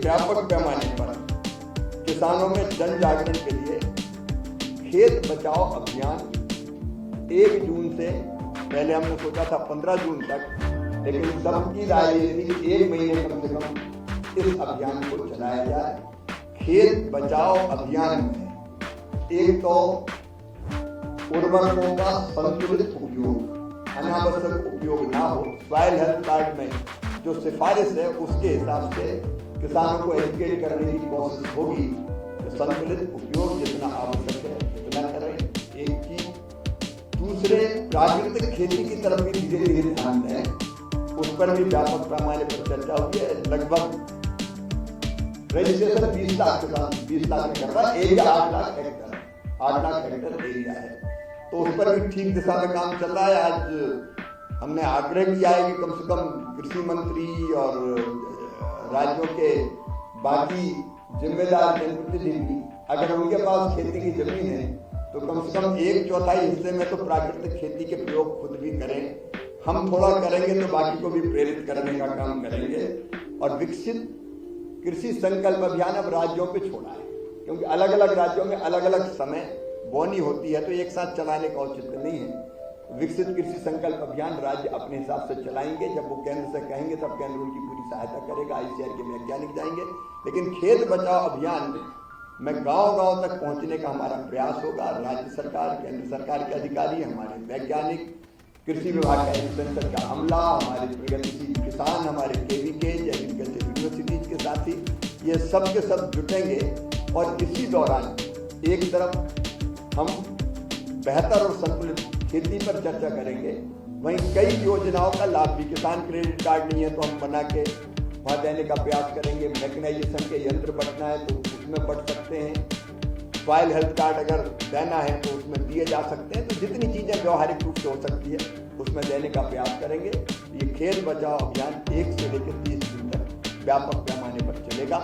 व्यापक पैमाने पर किसानों में जन जागरण के लिए खेत बचाओ अभियान 1 जून से, पहले हमने सोचा था 15 जून तक, लेकिन सबकी राय ये थी कि 1 महीने कम से कम इस अभियान को चलाया जाए। खेत बचाओ अभियान में एक तो उर्वरकों का संतुलित उपयोग, अनावश्यक उपयोग ना हो। सॉइल हेल्थ कार्ड में जो सिफारिश है उसके हिसाब से किसानों को एजुकेट करने की कोशिश होगी कि संतुलित उपयोग जितना आवश्यक है उतना करें। एक चीज, दूसरे प्राकृतिक खेती की तरफ भी धीरे धीरे ध्यान दें, उस पर भी व्यापक पैमाने पर चर्चा हुई है। लगभग रजिस्ट्रेशन 20 लाख किसान 20 लाख में कर रहा है, एरिया 8 लाख हेक्टर एरिया है, तो उस पर भी ठीक दिशा में काम चल रहा है। आज हमने आग्रह किया है कि कम से कम कृषि मंत्री और राज्यों के बाकी जिम्मेदार जनप्रतिनिधि, अगर उनके पास खेती की जमीन है तो कम से कम 1/4 हिस्से में तो प्राकृतिक खेती के प्रयोग खुद भी करें। हम थोड़ा करेंगे तो बाकी को भी प्रेरित करने का काम करेंगे। और विकसित कृषि संकल्प अभियान अब राज्यों पे छोड़ा है, क्योंकि अलग अलग राज्यों में अलग अलग समय बोनी होती है, तो एक साथ चलाने का औचित्य नहीं है। विकसित कृषि संकल्प अभियान राज्य अपने हिसाब से चलाएंगे। जब वो केंद्र से कहेंगे तब केंद्र उनकी पूरी सहायता करेगा, ICAR के वैज्ञानिक जाएंगे। लेकिन खेत बचाओ अभियान में गांव-गांव तक पहुंचने का हमारा प्रयास होगा। राज्य सरकार, केंद्र सरकार के अधिकारी, हमारे वैज्ञानिक, कृषि विभाग का एग्रीकल्चर का अमला, हमारे प्रगतिशील किसान, हमारे KVK एग्रीकल्चर यूनिवर्सिटीज के साथी, ये सब के सब जुटेंगे। और इसी दौरान एक तरफ हम बेहतर और संतुलित खेती पर चर्चा करेंगे, वहीं कई योजनाओं का लाभ भी, किसान क्रेडिट कार्ड नहीं है तो हम बना के वहाँ देने का प्रयास करेंगे। मैकेनाइजेशन के यंत्र बंटना है तो उसमें बंट सकते हैं। सॉइल हेल्थ कार्ड अगर देना है तो उसमें दिए जा सकते हैं। तो जितनी चीज़ें व्यवहारिक रूप से हो सकती है उसमें देने का प्रयास करेंगे। ये खेत बचाओ अभियान 1 से लेकर 30 जून तक व्यापक पैमाने पर चलेगा।